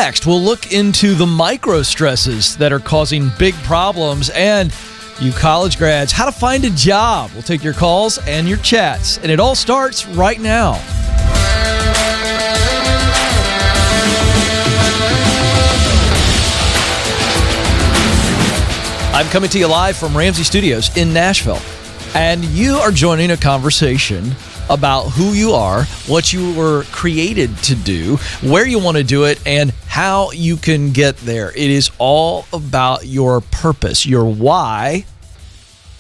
Next, we'll look into the micro stresses that are causing big problems, and you college grads, how to find a job. We'll take your calls and your chats, and it all starts right now. I'm coming to you live from Ramsey Studios in Nashville, and you are joining a conversation about who you are, what you were created to do, where you want to do it, and how you can get there. It is all about your purpose, your why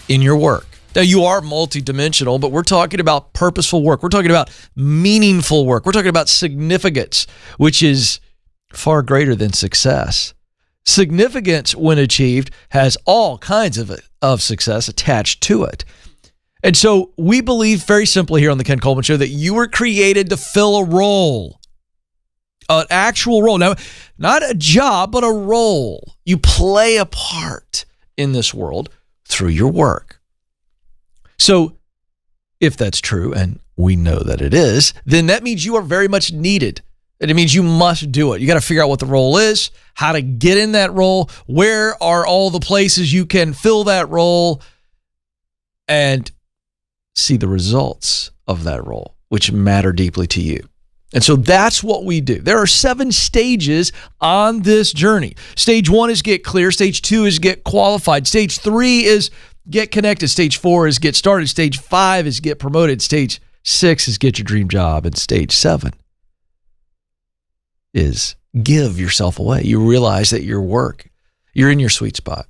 in your work. Now, you are multidimensional, but we're talking about purposeful work. We're talking about meaningful work. We're talking about significance, which is far greater than success. Significance, when achieved, has all kinds of success attached to it. And so we believe very simply here on the Ken Coleman Show that you were created to fill a role, an actual role. Now, not a job, but a role. You play a part in this world through your work. So if that's true, and we know that it is, then that means you are very much needed. And it means you must do it. You got to figure out what the role is, how to get in that role, where are all the places you can fill that role, and see the results of that role, which matter deeply to you. And so that's what we do. There are 7 stages on this journey. Stage 1 is get clear. Stage 2 is get qualified. Stage 3 is get connected. Stage 4 is get started. Stage 5 is get promoted. Stage 6 is get your dream job. And stage 7 is give yourself away. You realize that your work, you're in your sweet spot.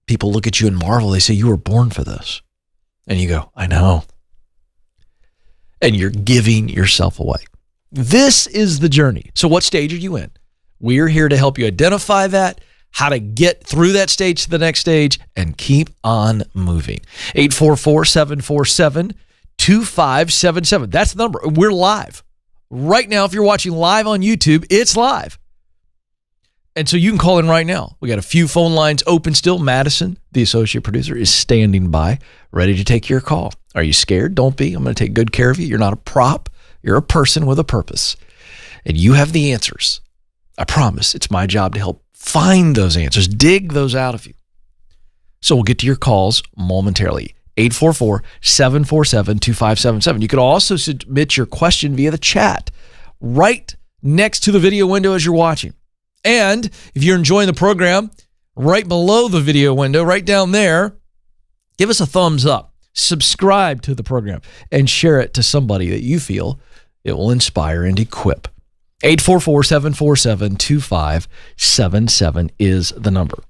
People look at you and marvel. They say, you were born for this. And you go, I know. And you're giving yourself away. This is the journey. So what stage are you in? We're here to help you identify that, how to get through that stage to the next stage, and keep on moving. 844-747-2577. That's the number. We're live. Right now, if you're watching live on YouTube, it's live. And so you can call in right now. We got a few phone lines open still. Madison, the associate producer, is standing by, ready to take your call. Are you scared? Don't be. I'm going to take good care of you. You're not a prop. You're a person with a purpose. And you have the answers. I promise. It's my job to help find those answers, dig those out of you. So we'll get to your calls momentarily. 844-747-2577. You can also submit your question via the chat right next to the video window as you're watching. And if you're enjoying the program, right below the video window, right down there, give us a thumbs up, subscribe to the program, and share it to somebody that you feel it will inspire and equip. 844-747-2577 is the number.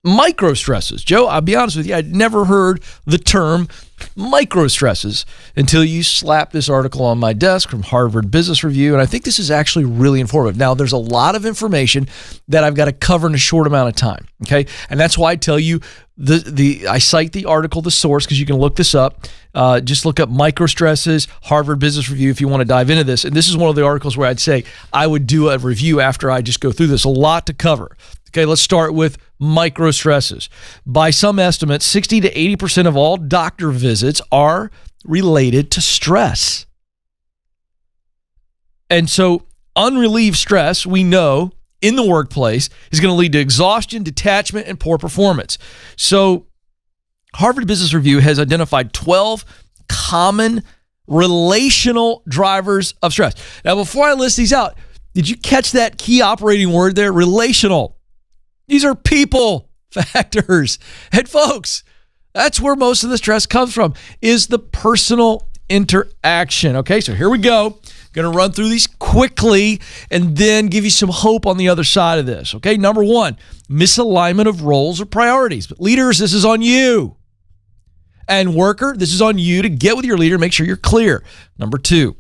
Micro stresses. Joe, I'll be honest with you, I'd never heard the term micro stresses until you slapped this article on my desk from Harvard Business Review, and I think this is actually really informative. Now, there's a lot of information that I've got to cover in a short amount of time, okay? And that's why I tell you, I cite the article, the source, because you can look this up. Just look up micro stresses, Harvard Business Review, if you want to dive into this. And this is one of the articles where I'd say I would do a review after I just go through this. A lot to cover. Okay, let's start with micro stresses. By some estimates, 60 to 80% of all doctor visits are related to stress. And so unrelieved stress, we know, in the workplace is going to lead to exhaustion, detachment, and poor performance. So Harvard Business Review has identified 12 common relational drivers of stress. Now, before I list these out, did you catch that key operating word there? Relational. These are people factors. And folks, that's where most of the stress comes from, is the personal interaction. Okay, so here we go. Going to run through these quickly and then give you some hope on the other side of this. Okay, number 1, misalignment of roles or priorities. But leaders, this is on you. And worker, this is on you to get with your leader, make sure you're clear. Number 2,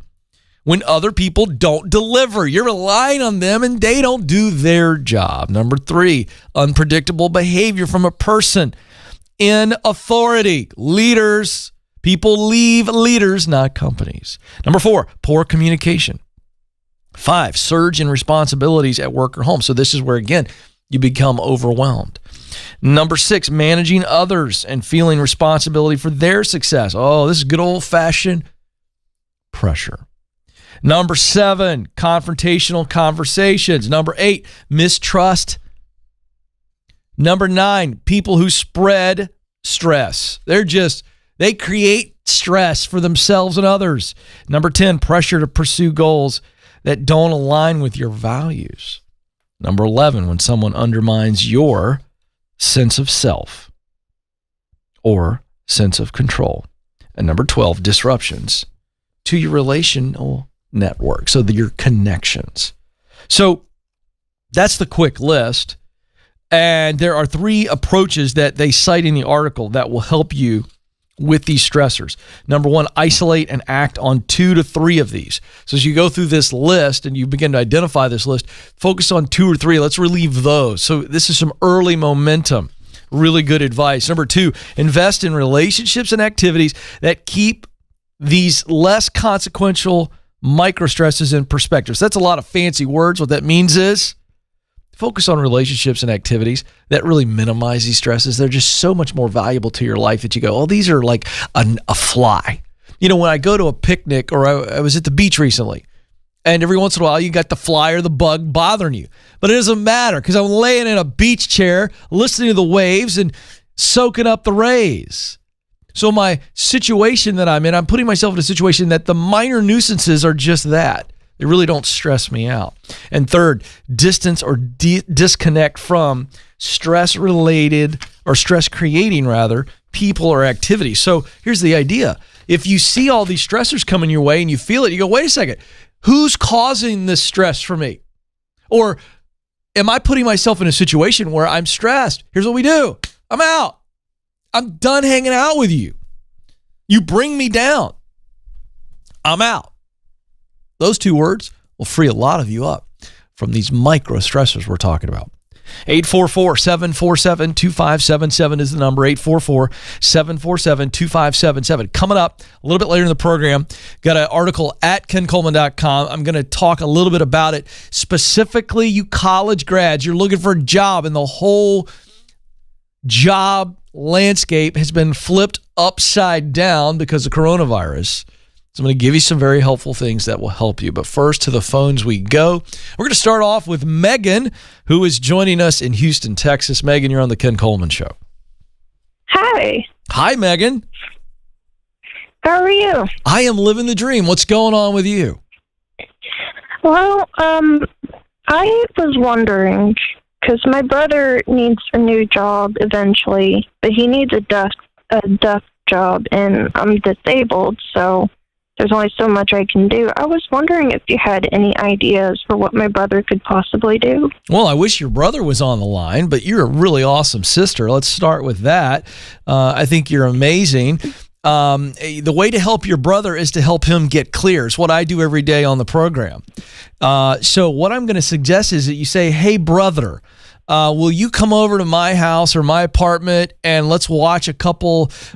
when other people don't deliver, you're relying on them and they don't do their job. Number 3, unpredictable behavior from a person in authority. Leaders, people leave leaders, not companies. Number 4, poor communication. 5, surge in responsibilities at work or home. So this is where, again, you become overwhelmed. Number 6, managing others and feeling responsibility for their success. Oh, this is good old-fashioned pressure. Number 7, confrontational conversations. Number 8, mistrust. Number 9, people who spread stress. They create stress for themselves and others. Number 10, pressure to pursue goals that don't align with your values. Number 11, when someone undermines your sense of self or sense of control. And number 12, disruptions to your relational network, so that your connections. So that's the quick list. And there are 3 approaches that they cite in the article that will help you with these stressors. Number 1, isolate and act on 2 to 3 of these. So as you go through this list and you begin to identify this list, focus on 2 or 3. Let's relieve those. So this is some early momentum. Really good advice. Number 2, invest in relationships and activities that keep these less consequential micro stresses in perspective. So that's a lot of fancy words. What that means is focus on relationships and activities that really minimize these stresses. They're just so much more valuable to your life that you go, oh, these are like a fly. When I go to a picnic, or I was at the beach recently, and every once in a while you got the fly or the bug bothering you. But it doesn't matter because I'm laying in a beach chair, listening to the waves and soaking up the rays. So my situation that I'm in, I'm putting myself in a situation that the minor nuisances are just that. They really don't stress me out. And third, distance or disconnect from stress-related or stress-creating, rather, people or activities. So here's the idea. If you see all these stressors coming your way and you feel it, you go, wait a second, who's causing this stress for me? Or am I putting myself in a situation where I'm stressed? Here's what we do. I'm out. I'm done hanging out with you. You bring me down. I'm out. Those 2 words will free a lot of you up from these micro stressors we're talking about. 844-747-2577 is the number. 844-747-2577. Coming up a little bit later in the program, got an article at kencoleman.com. I'm going to talk a little bit about it. Specifically, you college grads, you're looking for a job, and the whole job landscape has been flipped upside down because of coronavirus. So I'm going to give you some very helpful things that will help you. But first, to the phones we go. We're going to start off with Megan, who is joining us in Houston, Texas. Megan, you're on the Ken Coleman Show. Hi. Hi, Megan. How are you? I am living the dream. What's going on with you? Well, I was wondering, because my brother needs a new job eventually, but he needs a desk job, and I'm disabled, so there's only so much I can do. I was wondering if you had any ideas for what my brother could possibly do. Well, I wish your brother was on the line, but you're a really awesome sister. Let's start with that. I think you're amazing. The way to help your brother is to help him get clear. It's what I do every day on the program. So what I'm going to suggest is that you say, hey, brother, will you come over to my house or my apartment and let's watch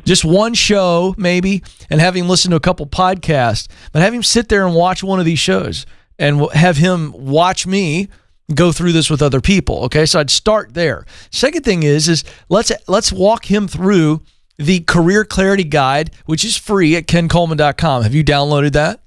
just one show maybe, and have him listen to a couple podcasts, but have him sit there and watch one of these shows and have him watch me go through this with other people. Okay, so I'd start there. Second thing is let's walk him through the Career Clarity Guide, which is free at kencoleman.com. Have you downloaded that?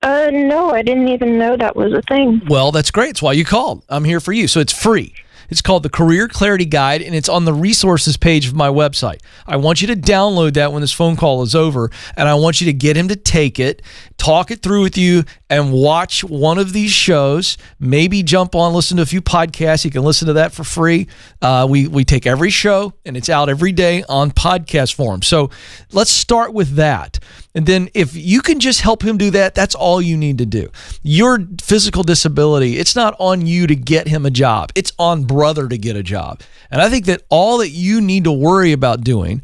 No, I didn't even know that was a thing. Well, that's great. That's why you called. I'm here for you. So it's free. It's called the Career Clarity Guide, and it's on the resources page of my website. I want you to download that when this phone call is over, and I want you to get him to take it, talk it through with you, and watch one of these shows. Maybe jump on, listen to a few podcasts. You can listen to that for free. We take every show, and it's out every day on podcast form. So let's start with that. And then if you can just help him do that, that's all you need to do. Your physical disability, it's not on you to get him a job. It's on brother to get a job. And I think that all that you need to worry about doing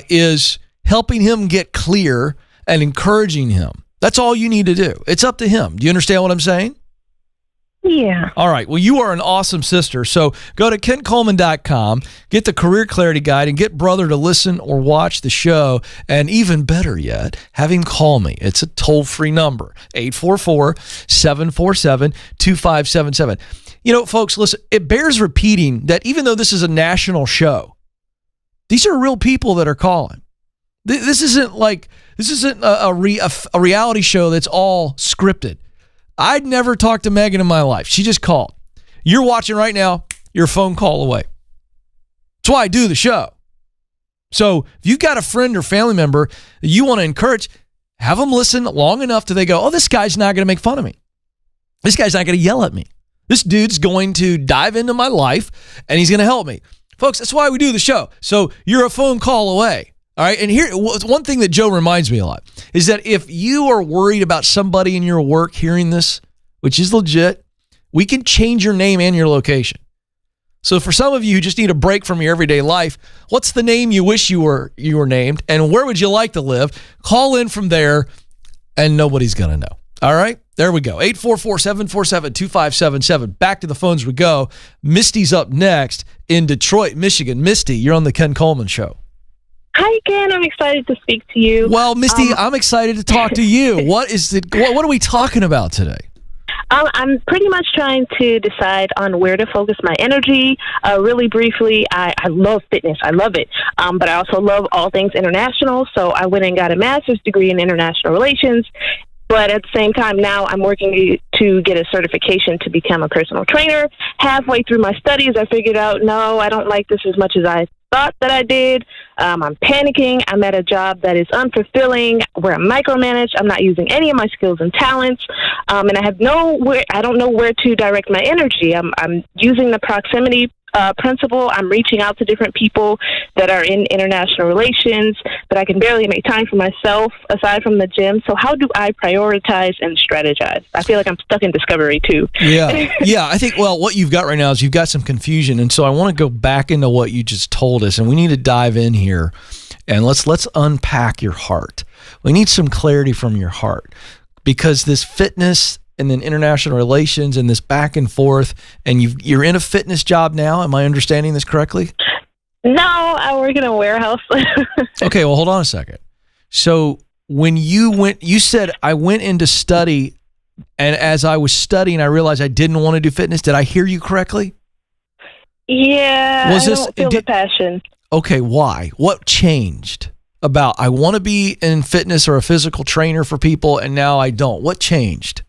is helping him get clear and encouraging him. That's all you need to do. It's up to him. Do you understand what I'm saying? Yeah. All right. Well, you are an awesome sister. So go to kencoleman.com, get the Career Clarity Guide, and get brother to listen or watch the show. And even better yet, have him call me. It's a toll-free number, 844-747-2577. You know, folks, listen, it bears repeating that even though this is a national show, these are real people that are calling. This isn't a reality show that's all scripted. I'd never talked to Megan in my life. She just called. You're watching right now. You're a phone call away. That's why I do the show. So if you've got a friend or family member that you want to encourage, have them listen long enough till they go, oh, this guy's not going to make fun of me. This guy's not going to yell at me. This dude's going to dive into my life and he's going to help me. Folks, that's why we do the show. So you're a phone call away. All right. And here, one thing that Joe reminds me a lot is that if you are worried about somebody in your work hearing this, which is legit, we can change your name and your location. So for some of you who just need a break from your everyday life, what's the name you wish you were named, and where would you like to live? Call in from there, and nobody's going to know. All right? There we go. 844-747-2577. Back to the phones we go. Misty's up next in Detroit, Michigan. Misty, you're on the Ken Coleman Show. Hi, Ken. I'm excited to speak to you. Well, Misty, I'm excited to talk to you. What are we talking about today? I'm pretty much trying to decide on where to focus my energy. Really briefly, I love fitness. I love it. But I also love all things international. So I went and got a master's degree in international relations. But at the same time, now I'm working to get a certification to become a personal trainer. Halfway through my studies, I figured out, no, I don't like this as much as I thought that I did. I'm panicking. I'm at a job that is unfulfilling, where I'm micromanaged. I'm not using any of my skills and talents. And I don't know where to direct my energy. I'm using the proximity principle. I'm reaching out to different people that are in international relations, but I can barely make time for myself aside from the gym. So how do I prioritize and strategize? I feel like I'm stuck in discovery too. Yeah. I think, what you've got right now is you've got some confusion. And so I want to go back into what you just told us, and we need to dive in here and let's unpack your heart. We need some clarity from your heart, because this fitness and then international relations and this back and forth, and you're in a fitness job now. Am I understanding this correctly? No, I work in a warehouse. Okay, well, hold on a second. So when you said, I went into study, and as I was studying, I realized I didn't want to do fitness. Did I hear you correctly? Yeah, I don't feel the passion. Okay, why? What changed about I want to be in fitness or a physical trainer for people, and now I don't? What changed?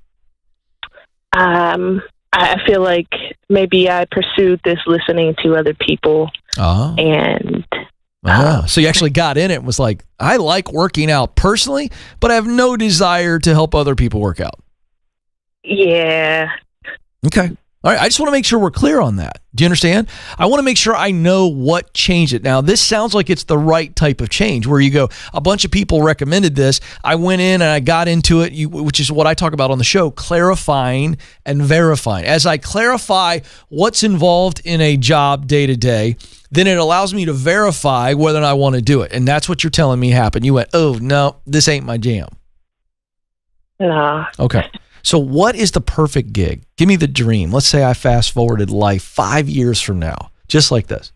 I feel like maybe I pursued this listening to other people. And so you actually got in it and was like, I like working out personally, but I have no desire to help other people work out. Yeah. Okay. All right. I just want to make sure we're clear on that. Do you understand? I want to make sure I know what changed it. Now, this sounds like it's the right type of change where you go, a bunch of people recommended this. I went in and I got into it, which is what I talk about on the show, clarifying and verifying. As I clarify what's involved in a job day to day, then it allows me to verify whether or not I want to do it. And that's what you're telling me happened. You went, oh, no, this ain't my jam. No. Okay. So what is the perfect gig? Give me the dream. Let's say I fast forwarded life 5 years from now, just like this.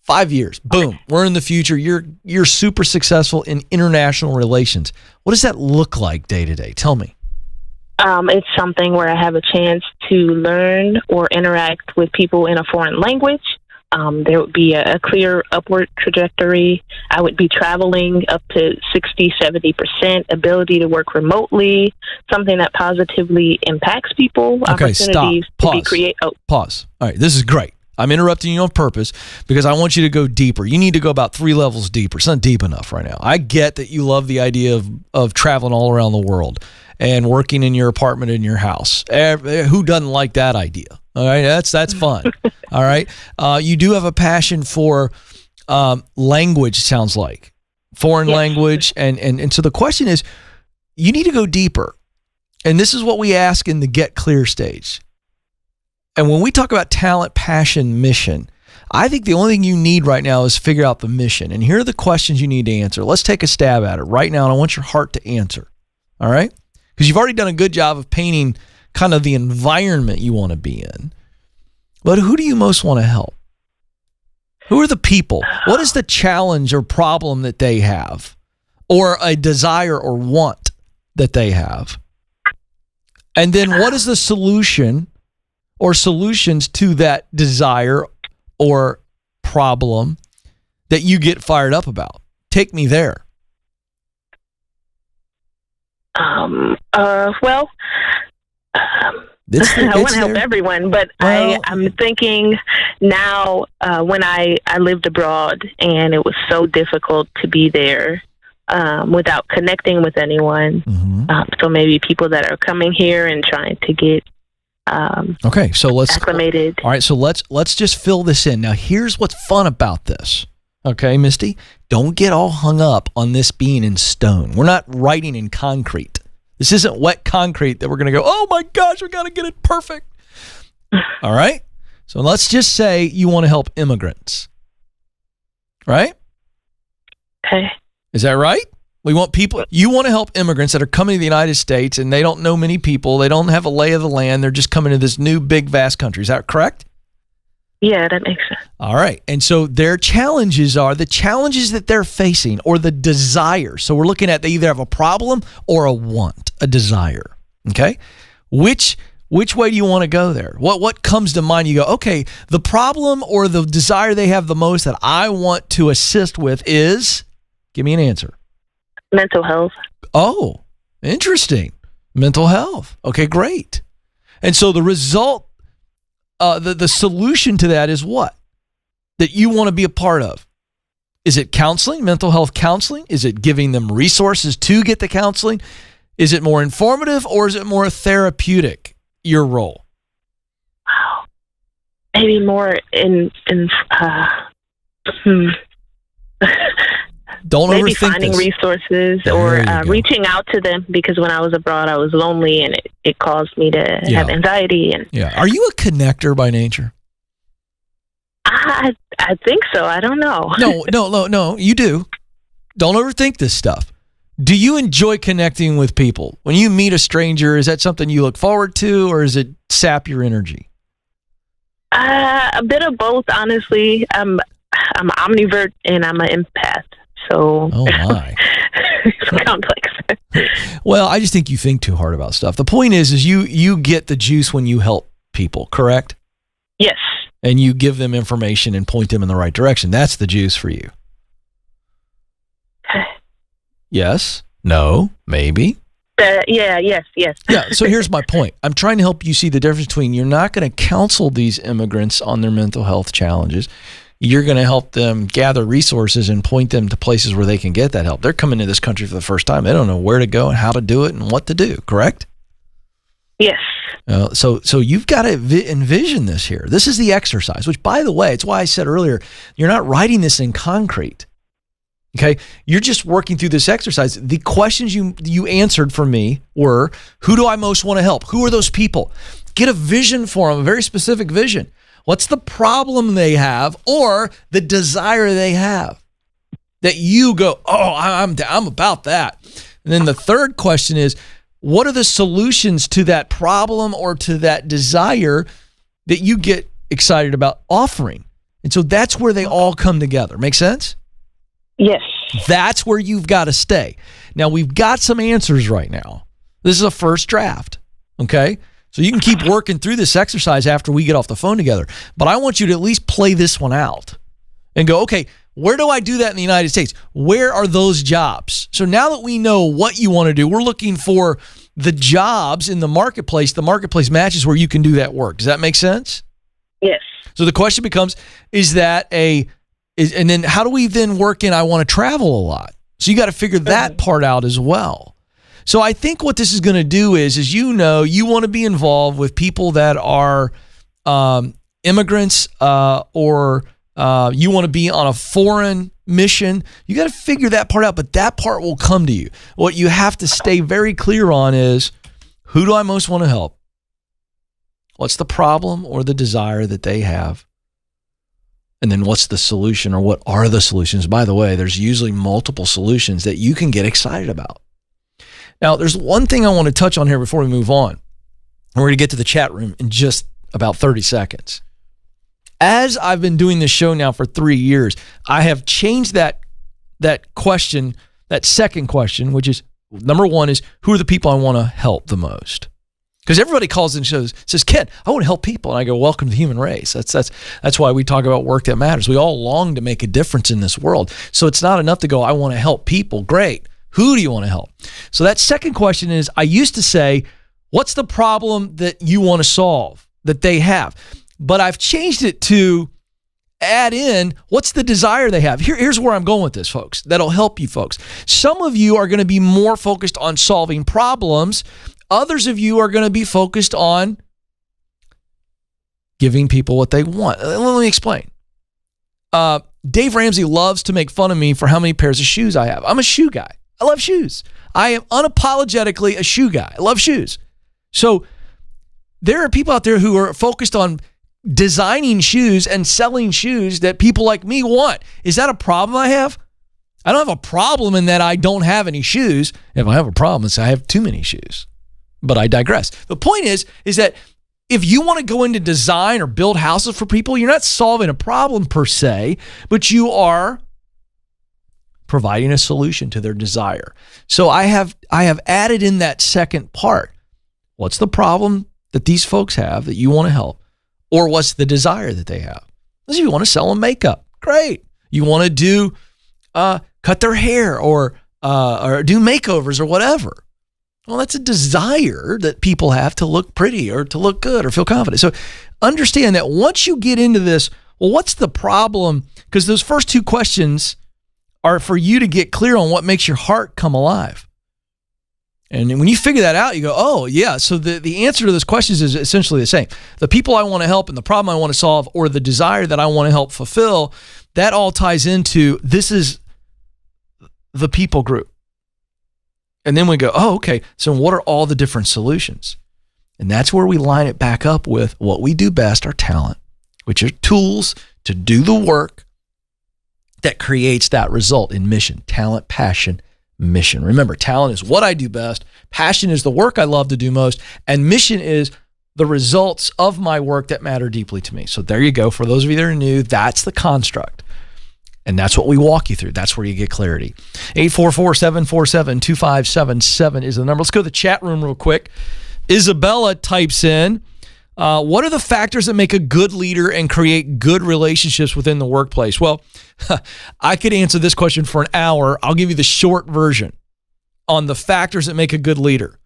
5 years, boom, we're in the future. You're super successful in international relations. What does that look like day to day? Tell me. It's something where I have a chance to learn or interact with people in a foreign language. There would be a clear upward trajectory. I would be traveling up to 60-70%, ability to work remotely, something that positively impacts people. Okay, stop. Pause. All right, this is great. I'm interrupting you on purpose because I want you to go deeper. You need to go about 3 levels deeper. It's not deep enough right now. I get that you love the idea of traveling all around the world and working in your apartment in your house. Who doesn't like that idea? All right, that's fun. All right, you do have a passion for language. Sounds like foreign language, and so the question is, you need to go deeper, and this is what we ask in the Get Clear stage. And when we talk about talent, passion, mission, I think the only thing you need right now is figure out the mission. And here are the questions you need to answer. Let's take a stab at it right now, and I want your heart to answer. All right, because you've already done a good job of painting kind of the environment you want to be in. But who do you most want to help? Who are the people? What is the challenge or problem that they have, or a desire or want that they have? And then what is the solution or solutions to that desire or problem that you get fired up about? Take me there. Well, I want to help everyone, but I'm thinking now when I lived abroad and it was so difficult to be there without connecting with anyone. So maybe people that are coming here and trying to get okay, so let's acclimated. All right, so let's just fill this in. Now, here's what's fun about this. Okay, Misty, don't get all hung up on this being in stone. We're not writing in concrete. This isn't wet concrete that we're going to go, oh my gosh, we got to get it perfect. All right? So let's just say you want to help immigrants. Right? Okay. Is that right? You want to help immigrants that are coming to the United States and they don't know many people. They don't have a lay of the land. They're just coming to this new, big, vast country. Is that correct? Yeah, that makes sense. All right. And so their challenges are the challenges that they're facing or the desire. So we're looking at they either have a problem or a want, a desire. Okay? Which way do you want to go there? What comes to mind? You go, okay, the problem or the desire they have the most that I want to assist with is, give me an answer. Mental health. Oh, interesting. Mental health. Okay, great. And so the result, the solution to that is what? That you want to be a part of. Is it counseling, mental health counseling? Is it giving them resources to get the counseling? Is it more informative or is it more therapeutic, your role? Wow. Maybe more Don't maybe overthink finding this. resources or reaching out to them, because when I was abroad, I was lonely and it caused me to have anxiety. And Are you a connector by nature? I think so. I don't know. No, you do. Don't overthink this stuff. Do you enjoy connecting with people? When you meet a stranger, is that something you look forward to or does it sap your energy? A bit of both, honestly. I'm an omnivert and I'm an empath. So, oh my, it's complex. Well, I just think you think too hard about stuff. The point is you get the juice when you help people, correct? Yes. And you give them information and point them in the right direction. That's the juice for you. Yes? No? Maybe? Yes. Yeah, so here's my point. I'm trying to help you see the difference between you're not going to counsel these immigrants on their mental health challenges. You're going to help them gather resources and point them to places where they can get that help. They're coming to this country for the first time. They don't know where to go and how to do it and what to do, correct? Yes. So you've got to envision this here. This is the exercise, which, by the way, it's why I said earlier, you're not writing this in concrete. Okay? You're just working through this exercise. The questions you answered for me were, who do I most want to help? Who are those people? Get a vision for them, a very specific vision. What's the problem they have or the desire they have that you go, oh, I'm about that. And then the third question is, what are the solutions to that problem or to that desire that you get excited about offering? And so that's where they all come together. Make sense? Yes. That's where you've got to stay. Now, we've got some answers right now. This is a first draft, okay? So you can keep working through this exercise after we get off the phone together. But I want you to at least play this one out and go, okay, where do I do that in the United States? Where are those jobs? So now that we know what you want to do, we're looking for the jobs in the marketplace. The marketplace matches where you can do that work. Does that make sense? Yes. So the question becomes, and then how do we then work in, I want to travel a lot? So you got to figure that part out as well. So I think what this is going to do is you want to be involved with people that are immigrants or you want to be on a foreign mission. You got to figure that part out, but that part will come to you. What you have to stay very clear on is, who do I most want to help? What's the problem or the desire that they have? And then what's the solution or what are the solutions? By the way, there's usually multiple solutions that you can get excited about. Now, there's one thing I want to touch on here before we move on. We're going to get to the chat room in just about 30 seconds. As I've been doing this show now for 3 years, I have changed that question, that second question, which is, number one is, who are the people I want to help the most? Because everybody calls in shows, says, Ken, I want to help people. And I go, welcome to the human race. That's why we talk about work that matters. We all long to make a difference in this world. So it's not enough to go, I want to help people. Great. Who do you want to help? So that second question is, I used to say, what's the problem that you want to solve that they have? But I've changed it to add in, what's the desire they have? Here's where I'm going with this, folks. That'll help you, folks. Some of you are going to be more focused on solving problems. Others of you are going to be focused on giving people what they want. Let me explain. Dave Ramsey loves to make fun of me for how many pairs of shoes I have. I'm a shoe guy. I love shoes. I am unapologetically a shoe guy. I love shoes. So there are people out there who are focused on designing shoes and selling shoes that people like me want. Is that a problem I have? I don't have a problem in that I don't have any shoes. If I have a problem, it's I have too many shoes. But I digress. The point is that if you want to go into design or build houses for people, you're not solving a problem per se, but you are providing a solution to their desire. So I have added in that second part. What's the problem that these folks have that you want to help? Or what's the desire that they have? If you want to sell them makeup, great. You want to do cut their hair or do makeovers or whatever. Well, that's a desire that people have to look pretty or to look good or feel confident. So understand that once you get into this, well, what's the problem? Because those first two questions are for you to get clear on what makes your heart come alive. And when you figure that out, you go, oh, yeah. So the answer to those questions is essentially the same. The people I want to help and the problem I want to solve, or the desire that I want to help fulfill, that all ties into this is the people group. And then we go, oh, okay. So what are all the different solutions? And that's where we line it back up with what we do best, our talent, which are tools to do the work that creates that result in mission, talent, passion, mission. Remember, talent is what I do best. Passion is the work I love to do most. And mission is the results of my work that matter deeply to me. So there you go. For those of you that are new, that's the construct. And that's what we walk you through. That's where you get clarity. 844-747-2577 is the number. Let's go to the chat room real quick. Isabella types in, what are the factors that make a good leader and create good relationships within the workplace? Well, I could answer this question for an hour. I'll give you the short version on the factors that make a good leader.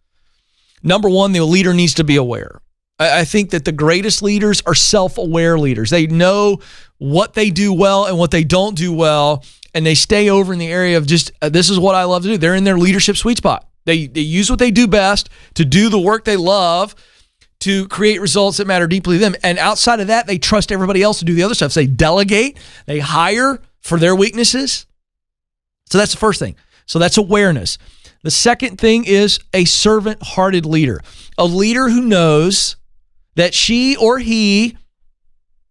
Number one, the leader needs to be aware. I think that the greatest leaders are self-aware leaders. They know what they do well and what they don't do well, and they stay over in the area of just, this is what I love to do. They're in their leadership sweet spot. They use what they do best to do the work they love, to create results that matter deeply to them. And outside of that, they trust everybody else to do the other stuff. So they delegate, they hire for their weaknesses. So that's the first thing. So that's awareness. The second thing is a servant-hearted leader. A leader who knows that she or he,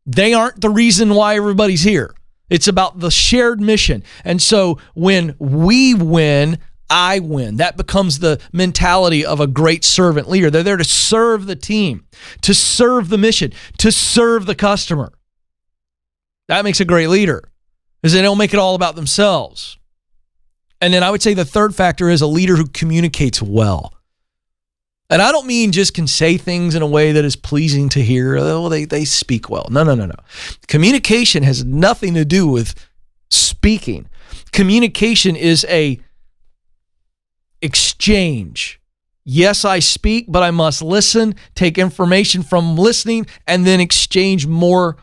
they aren't the reason why everybody's here. It's about the shared mission. And so when we win, I win. That becomes the mentality of a great servant leader. They're there to serve the team, to serve the mission, to serve the customer. That makes a great leader, because they don't make it all about themselves. And then I would say the third factor is a leader who communicates well. And I don't mean just can say things in a way that is pleasing to hear. Oh, they speak well. No. Communication has nothing to do with speaking. Communication is a exchange. Yes, I speak, but I must listen, take information from listening, and then exchange more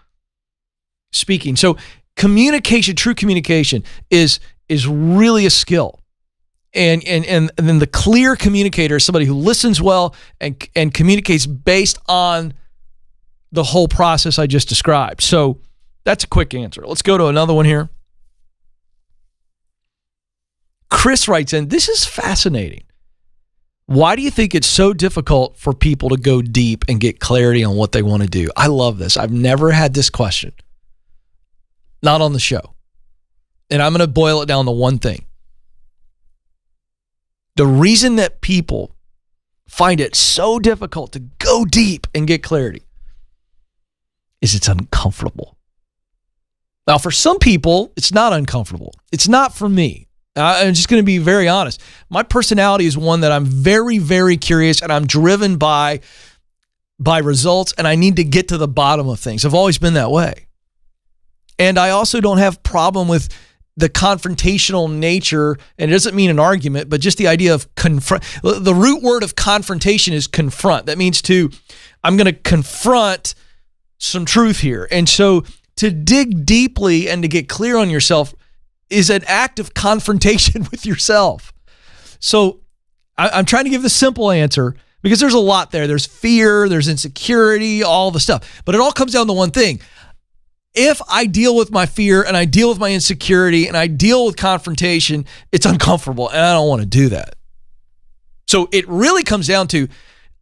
speaking. So communication, true communication is really a skill. And then the clear communicator is somebody who listens well and communicates based on the whole process I just described. So that's a quick answer. Let's go to another one here. Chris writes in, this is fascinating. Why do you think it's so difficult for people to go deep and get clarity on what they want to do? I love this. I've never had this question. Not on the show. And I'm going to boil it down to one thing. The reason that people find it so difficult to go deep and get clarity is it's uncomfortable. Now, for some people, it's not uncomfortable. It's not for me. I'm just going to be very honest. My personality is one that I'm very, very curious, and I'm driven by results, and I need to get to the bottom of things. I've always been that way. And I also don't have problem with the confrontational nature, and it doesn't mean an argument, but just the idea of confront. The root word of confrontation is confront. That means I'm going to confront some truth here. And so to dig deeply and to get clear on yourself is an act of confrontation with yourself. So I'm trying to give the simple answer because there's a lot there. There's fear, there's insecurity, all the stuff. But it all comes down to one thing. If I deal with my fear and I deal with my insecurity and I deal with confrontation, it's uncomfortable and I don't want to do that. So it really comes down to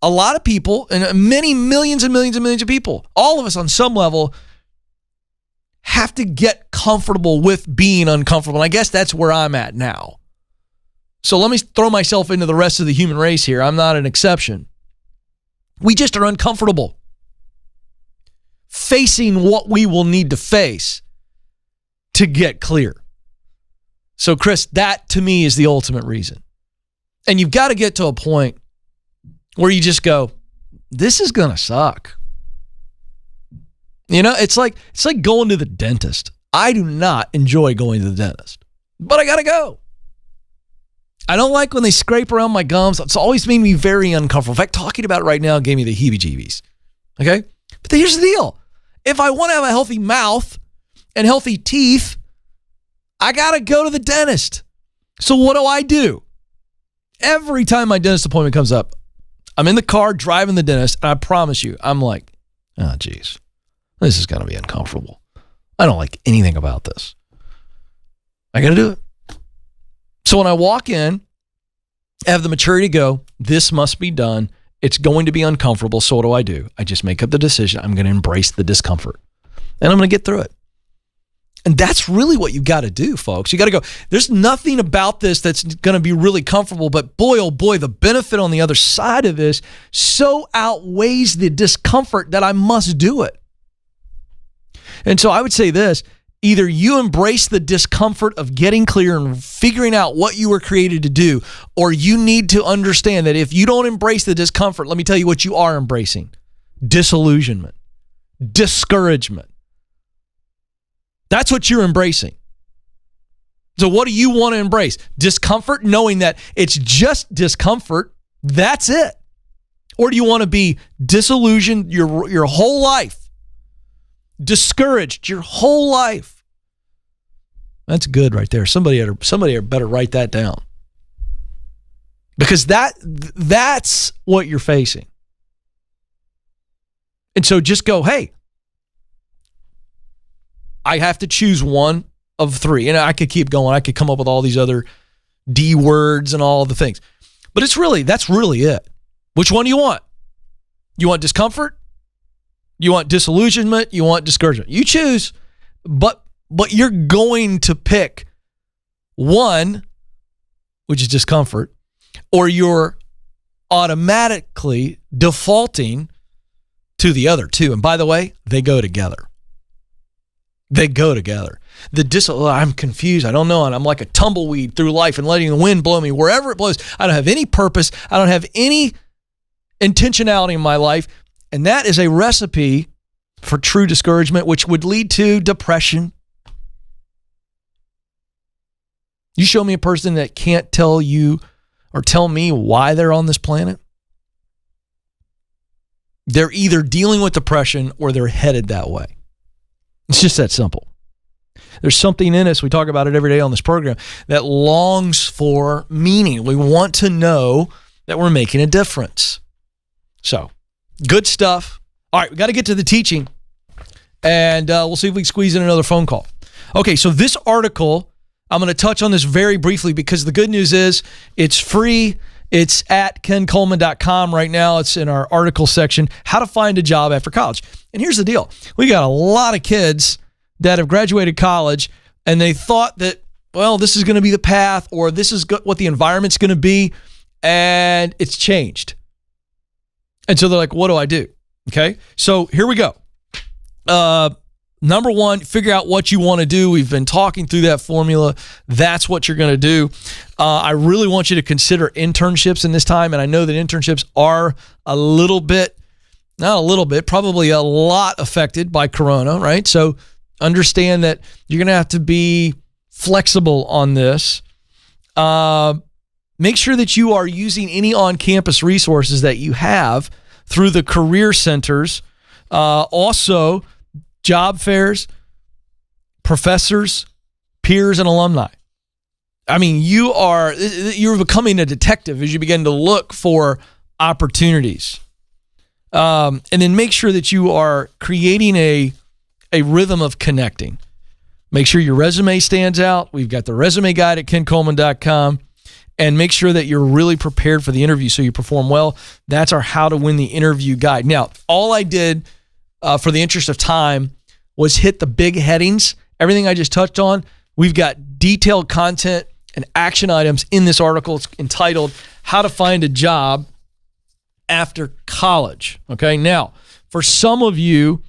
a lot of people, and many millions and millions and millions of people, all of us on some level, have to get comfortable with being uncomfortable. And I guess that's where I'm at now. So let me throw myself into the rest of the human race here. I'm not an exception. We just are uncomfortable facing what we will need to face to get clear. So Chris, that to me is the ultimate reason. And you've got to get to a point where you just go, this is going to suck. You know, it's like going to the dentist. I do not enjoy going to the dentist, but I got to go. I don't like when they scrape around my gums. It's always made me very uncomfortable. In fact, talking about it right now gave me the heebie-jeebies. Okay? But here's the deal. If I want to have a healthy mouth and healthy teeth, I got to go to the dentist. So what do? Every time my dentist appointment comes up, I'm in the car driving the dentist, and I promise you, I'm like, oh, geez, this is going to be uncomfortable. I don't like anything about this. I got to do it. So when I walk in, I have the maturity to go, this must be done. It's going to be uncomfortable. So what do? I just make up the decision. I'm going to embrace the discomfort and I'm going to get through it. And that's really what you got to do, folks. You got to go, there's nothing about this that's going to be really comfortable, but boy, oh boy, the benefit on the other side of this so outweighs the discomfort that I must do it. And so I would say this, either you embrace the discomfort of getting clear and figuring out what you were created to do, or you need to understand that if you don't embrace the discomfort, let me tell you what you are embracing. Disillusionment, discouragement. That's what you're embracing. So what do you want to embrace? Discomfort, knowing that it's just discomfort. That's it. Or do you want to be disillusioned your whole life? Discouraged your whole life? That's good right there. Somebody better write that down. Because that's what you're facing. And so just go, hey, I have to choose one of three. And I could keep going. I could come up with all these other D words and all the things. But that's really it. Which one do you want? You want discomfort? You want disillusionment? You want discouragement? You choose, but you're going to pick one, which is discomfort, or you're automatically defaulting to the other two. And by the way, they go together. They go together. I'm confused. I don't know. And I'm like a tumbleweed through life and letting the wind blow me wherever it blows. I don't have any purpose. I don't have any intentionality in my life. And that is a recipe for true discouragement, which would lead to depression. You show me a person that can't tell you or tell me why they're on this planet. They're either dealing with depression or they're headed that way. It's just that simple. There's something in us, we talk about it every day on this program, that longs for meaning. We want to know that we're making a difference. So, good stuff. All right, we got to get to the teaching, and we'll see if we can squeeze in another phone call. Okay, so this article, I'm going to touch on this very briefly because the good news is it's free. It's at kencoleman.com right now. It's in our article section, how to find a job after college. And here's the deal. We got a lot of kids that have graduated college and they thought that, well, this is going to be the path or this is what the environment's going to be, and it's changed. And so they're like, what do I do? Okay, so here we go. Number one, figure out what you want to do. We've been talking through that formula. That's what you're going to do. I really want you to consider internships in this time. And I know that internships are probably a lot affected by Corona, right? So understand that you're going to have to be flexible on this. Make sure that you are using any on-campus resources that you have through the career centers. Also, job fairs, professors, peers, and alumni. I mean, you're becoming a detective as you begin to look for opportunities. And then make sure that you are creating a rhythm of connecting. Make sure your resume stands out. We've got the resume guide at kencoleman.com. And make sure that you're really prepared for the interview so you perform well. That's our How to Win the Interview guide. Now, all I did for the interest of time was hit the big headings. Everything I just touched on, we've got detailed content and action items in this article. It's entitled How to Find a Job After College. Okay, now, for some of you,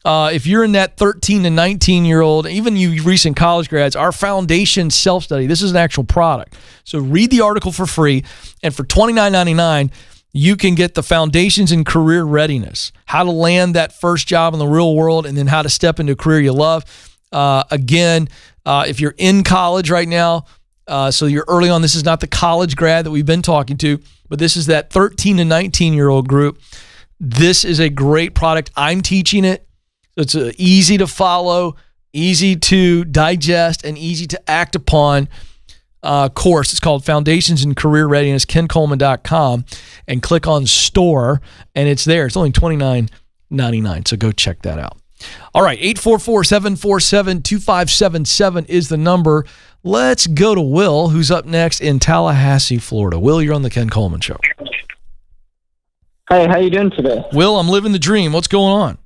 if you're in that 13 to 19-year-old, even you recent college grads, our foundation self-study, this is an actual product. So read the article for free, and for $29.99, you can get the Foundations in Career Readiness, how to land that first job in the real world, and then how to step into a career you love. Again, if you're in college right now, so you're early on, this is not the college grad that we've been talking to, but this is that 13 to 19-year-old group. This is a great product. I'm teaching it. It's easy to follow, easy to digest, and easy to act upon course. It's called Foundations in Career Readiness, kencoleman.com, and click on store, and it's there. It's only $29.99, so go check that out. All right, 844-747-2577 is the number. Let's go to Will, who's up next in Tallahassee, Florida. Will, you're on the Ken Coleman Show. Hey, how you doing today? Will, I'm living the dream. What's going on?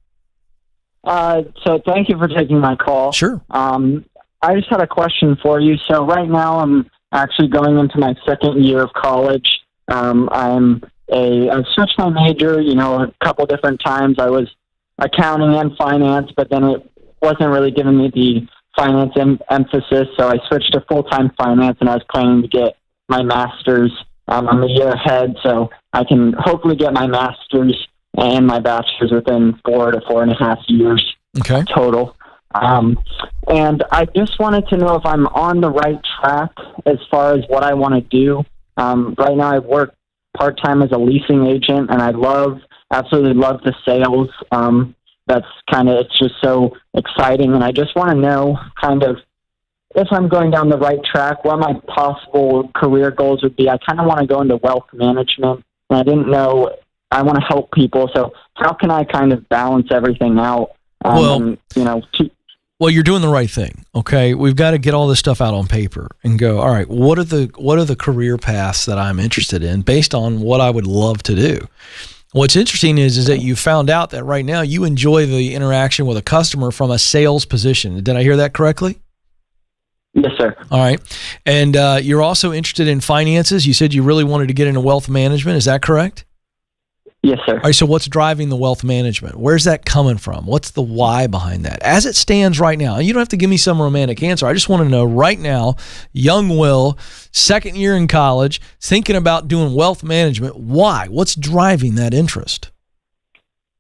So thank you for taking my call. Sure. I just had a question for you. So right now I'm actually going into my second year of college. I've switched my major, a couple different times. I was accounting and finance, but then it wasn't really giving me the finance emphasis. So I switched to full-time finance, and I was planning to get my master's. I'm a year ahead, so I can hopefully get my master's and my bachelor's within 4 to 4.5 years total. And I just wanted to know if I'm on the right track as far as what I want to do. Right now I work part-time as a leasing agent, and I absolutely love the sales. It's just so exciting, and I just want to know kind of if I'm going down the right track, what my possible career goals would be. I kind of want to go into wealth management, and I didn't know. I want to help people, so how can I kind of balance everything out? Well, you're doing the right thing. Okay, we've got to get all this stuff out on paper and go. All right, what are the career paths that I'm interested in based on what I would love to do? What's interesting is that you found out that right now you enjoy the interaction with a customer from a sales position. Did I hear that correctly? Yes, sir. All right, and you're also interested in finances. You said you really wanted to get into wealth management. Is that correct? Yes, sir. All right, so what's driving the wealth management? Where's that coming from? What's the why behind that? As it stands right now, and you don't have to give me some romantic answer. I just want to know right now, young Will, second year in college, thinking about doing wealth management. Why? What's driving that interest?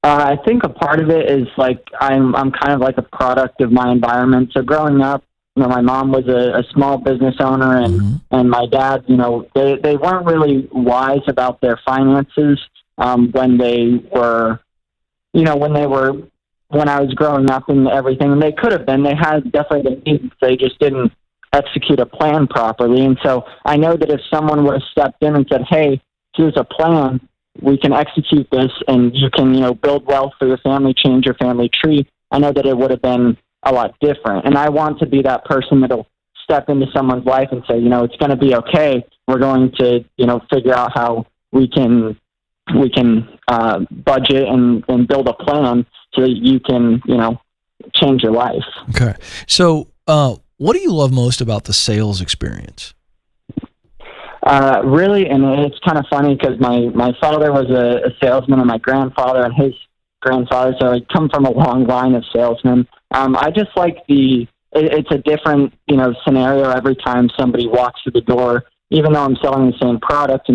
I think a part of it is like I'm kind of like a product of my environment. So growing up, my mom was a small business owner, and my dad, they weren't really wise about their finances. When I was growing up and everything, and they could have been, they had definitely the needs, they just didn't execute a plan properly. And so I know that if someone would have stepped in and said, hey, here's a plan, we can execute this, and you can, build wealth for your family, change your family tree, I know that it would have been a lot different. And I want to be that person that'll step into someone's life and say, it's going to be okay. We're going to, figure out how we can budget and build a plan so that you can, change your life. Okay. So, what do you love most about the sales experience? Really, and it's kind of funny because my father was a salesman, and my grandfather and his grandfather, so I come from a long line of salesmen. I just like it's a different, scenario every time somebody walks through the door. Even though I'm selling the same product,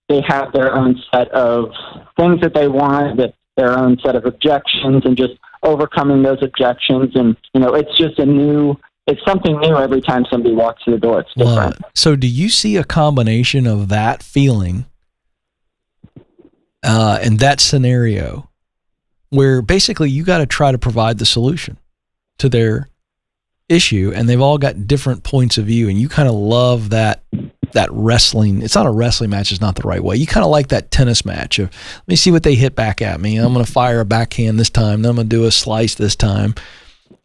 they have their own set of things that they want, their own set of objections, and just overcoming those objections. And, it's just a new it's something new every time somebody walks through the door. It's different. So do you see a combination of that feeling and that scenario where basically you got to try to provide the solution to their issue, and they've all got different points of view, and you kind of love that wrestling. It's not a wrestling match, it's not the right way. You kind of like that tennis match of, let me see what they hit back at me. I'm going to fire a backhand this time, then I'm going to do a slice this time.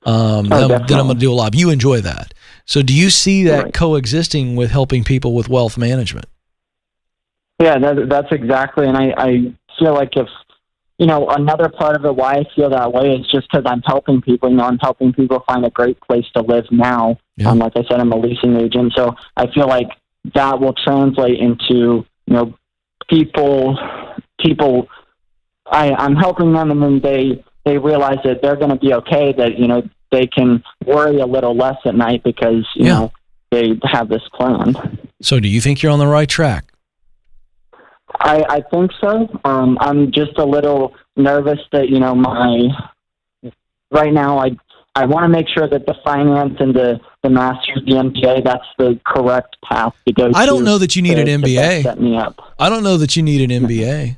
Then I'm going to do a lob. You enjoy that. So do you see that coexisting with helping people with wealth management? Yeah, that's exactly. And I feel like if, another part of it, why I feel that way is just because I'm helping people. I'm helping people find a great place to live now. Yeah. Like I said, I'm a leasing agent. So I feel like that will translate into, people, I'm helping them, and then they realize that they're going to be okay, that, they can worry a little less at night because, they have this plan. So do you think you're on the right track? I think so. I'm just a little nervous that, right now I want to make sure that the finance and the master's, the MBA, that's the correct path to go. I don't know that you need an MBA. Set me up. I don't know that you need an MBA.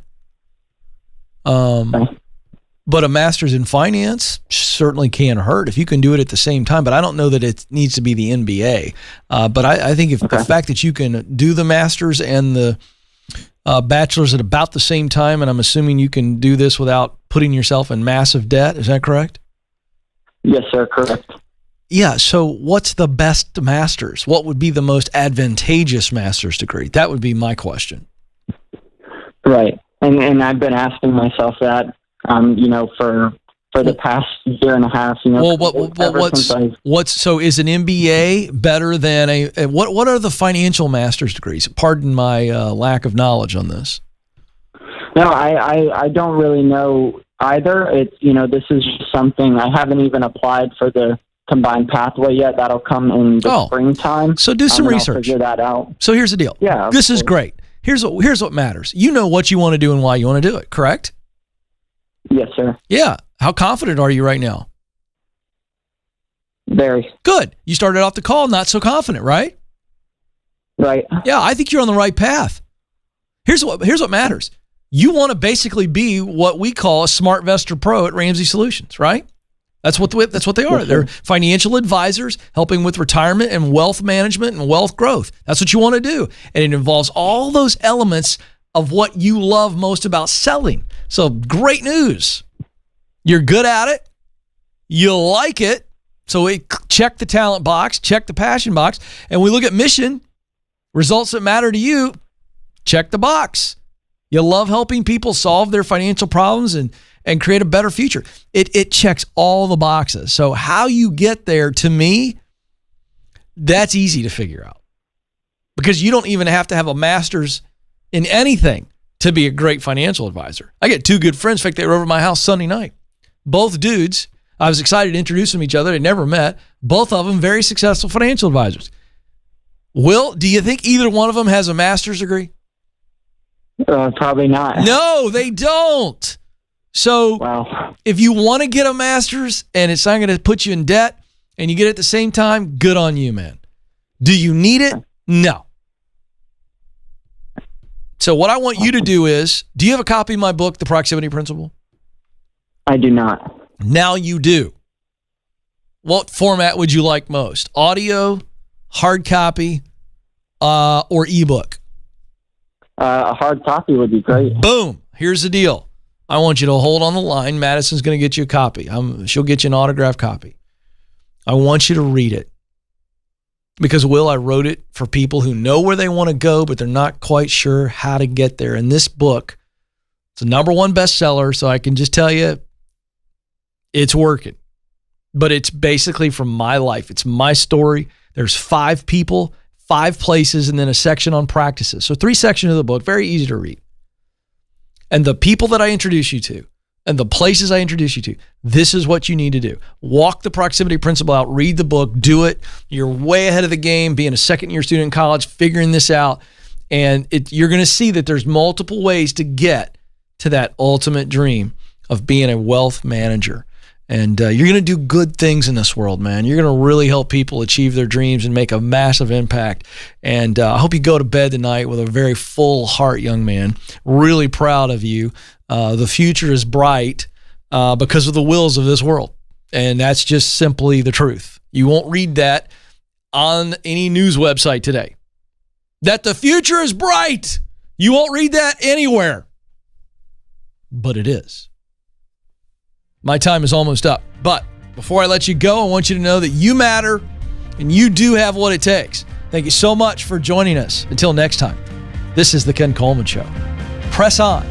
Okay. But a master's in finance certainly can hurt if you can do it at the same time. But I don't know that it needs to be the MBA. But I think the fact that you can do the master's and the bachelor's at about the same time, and I'm assuming you can do this without putting yourself in massive debt. Is that correct? Yes, sir. Correct. Yeah. So what's the best master's? What would be the most advantageous master's degree? That would be my question. Right. And I've been asking myself that, for the past year and a half, so is an MBA better than what are the financial master's degrees? Pardon my lack of knowledge on this. No, I don't really know either. It's, this is just something I haven't even applied for the combined pathway yet. That'll come in the springtime. So do some research. I'll figure that out. So here's the deal. Yeah. This is great. Here's what matters. You know what you want to do and why you want to do it, correct? Yes, sir. Yeah. How confident are you right now? Very. Good. You started off the call not so confident, right? Right. Yeah, I think you're on the right path. Here's what matters. You want to basically be what we call a Smart Investor Pro at Ramsey Solutions, right? That's what they are. They're financial advisors helping with retirement and wealth management and wealth growth. That's what you want to do. And it involves all those elements of what you love most about selling. So great news. You're good at it. You like it. So we check the talent box, check the passion box, and we look at mission, results that matter to you, check the box. You love helping people solve their financial problems and create a better future. It checks all the boxes. So how you get there, to me, that's easy to figure out. Because you don't even have to have a master's in anything to be a great financial advisor. I get two good friends. In fact, they were over at my house Sunday night. Both dudes, I was excited to introduce them to each other. They never met. Both of them very successful financial advisors. Will, do you think either one of them has a master's degree? Probably not. No, they don't. So if you want to get a master's and it's not going to put you in debt and you get it at the same time, good on you, man. Do you need it? No. So what I want you to do is, do you have a copy of my book, The Proximity Principle? I do not. Now you do. What format would you like most? Audio, hard copy, or ebook? A hard copy would be great. Boom. Here's the deal. I want you to hold on the line. Madison's going to get you a copy. She'll get you an autographed copy. I want you to read it. Because, Will, I wrote it for people who know where they want to go, but they're not quite sure how to get there. And this book, it's a #1 bestseller, so I can just tell you it's working. But it's basically from my life. It's my story. There's 5 people, 5 places, and then a section on practices. So 3 sections of the book, very easy to read. And the people that I introduce you to and the places I introduce you to, this is what you need to do. Walk the proximity principle out, read the book, do it. You're way ahead of the game, being a second-year student in college, figuring this out. And you're going to see that there's multiple ways to get to that ultimate dream of being a wealth manager. And you're going to do good things in this world, man. You're going to really help people achieve their dreams and make a massive impact. And I hope you go to bed tonight with a very full heart, young man. Really proud of you. The future is bright because of the wills of this world. And that's just simply the truth. You won't read that on any news website today. That the future is bright. You won't read that anywhere. But it is. My time is almost up. But before I let you go, I want you to know that you matter and you do have what it takes. Thank you so much for joining us. Until next time, this is the Ken Coleman Show. Press on.